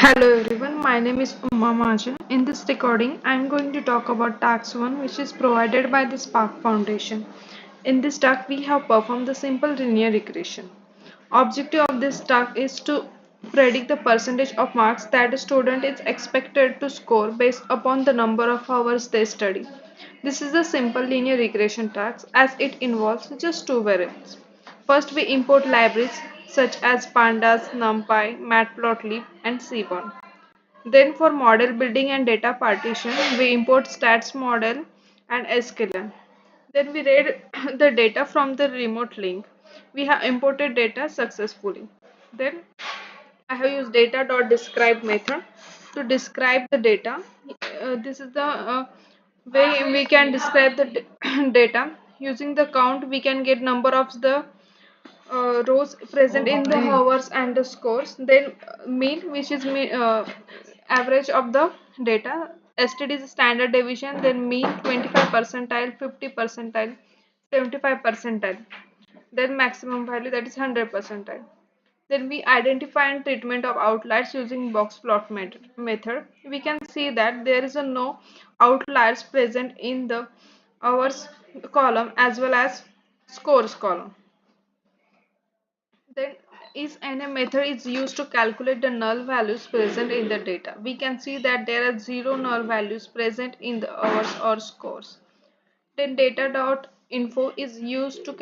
Hello everyone, my name is Uma Majan. In this recording, I am going to talk about Task1, which is provided by the Spark Foundation. In this talk, we have performed the simple linear regression. Objective of this talk is to predict the percentage of marks that a student is expected to score based upon the number of hours they study. This is a simple linear regression task as it involves just two variables. First, we import libraries such as pandas, numpy, matplotlib, and seaborn. Then for model building and data partition, we import stats model and sklearn. Then we read the data from the remote link. We have imported data successfully. Then I have used data.describe method to describe the data. This is the way we can describe the data. Using the count, we can get number of the rows present in the hours and the scores. Then mean, which is average of the data. STD is standard deviation. Then mean 25 percentile, 50 percentile, 75 percentile. Then maximum value, that is 100 percentile. Then we identify and treatment of outliers using box plot method. We can see that there is a no outliers present in the hours column as well as scores column. Then is any method is used to calculate the null values present in the data. We can see that there are zero null values present in the hours or scores. Then data.info is used to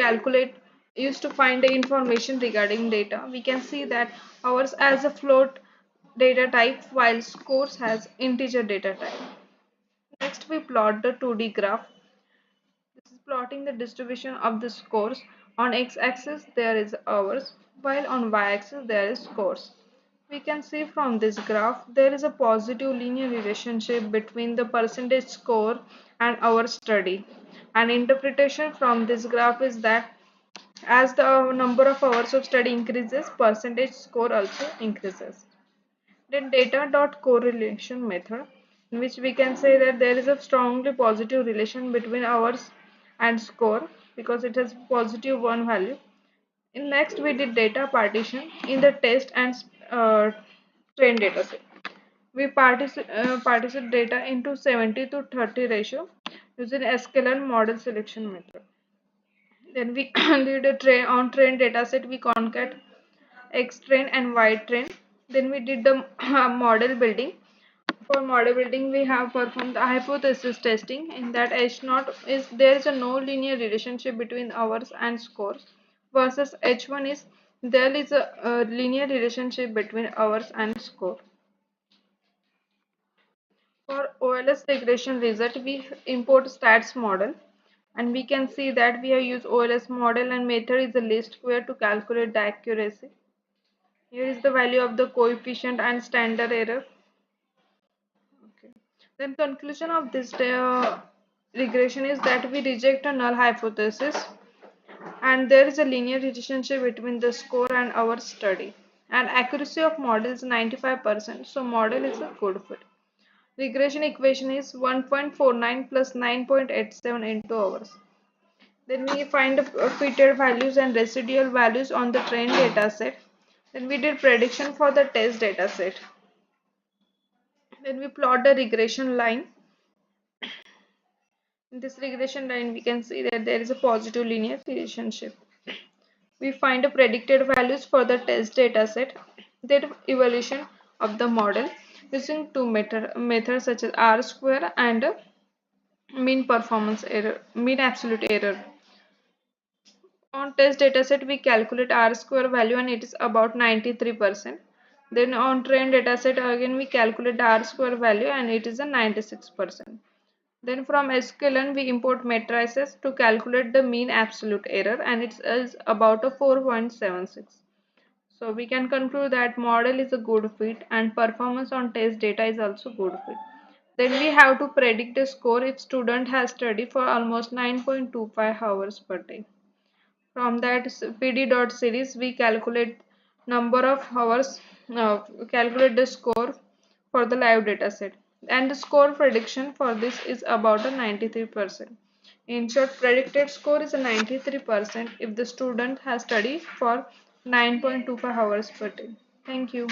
find the information regarding data. We can see that hours as a float data type while scores has integer data type. Next we plot the 2D graph. This is plotting the distribution of the scores. On x-axis there is hours, while on y-axis there is scores. We can see from this graph there is a positive linear relationship between the percentage score and our study. An interpretation from this graph is that as the number of hours of study increases, percentage score also increases. Then data.correlation method, in which we can say that there is a strongly positive relation between hours and score because it has positive one value. In next we did data partition in the test and train data set. We partition data into 70 to 30 ratio using sklearn model selection method. Then we did a train data set. We concat X train and Y train. Then we did the model building. For model building, we have performed the hypothesis testing. In that H0 is there is a no linear relationship between hours and scores, versus H1 is there is a linear relationship between hours and score. For OLS regression result, we import stats model, and we can see that we have used OLS model and method is a least square to calculate the accuracy. Here is the value of the coefficient and standard error. Okay. Then conclusion of this regression is that we reject a null hypothesis and there is a linear relationship between the score and our study. And accuracy of model is 95%, so model is a good fit. Regression equation is 1.49 plus 9.87 into hours. Then we find fitted values and residual values on the trained data set. Then we did prediction for the test data set. Then we plot the regression line. In this regression line, we can see that there is a positive linear relationship. We find the predicted values for the test data set, then evaluation of the model using two methods such as R square and mean performance error, mean absolute error. On test dataset, we calculate R square value and it is about 93%. Then on trained dataset, again we calculate the R square value and it is a 96%. Then from sklearn, we import matrices to calculate the mean absolute error and it is about a 4.76. So we can conclude that model is a good fit and performance on test data is also good fit. Then we have to predict the score if student has studied for almost 9.25 hours per day. From that pd.series we calculate number of hours, calculate the score for the live data set, and the score prediction for this is about a 93%. In short, predicted score is a 93% if the student has studied for 9.25 hours per day. Thank you.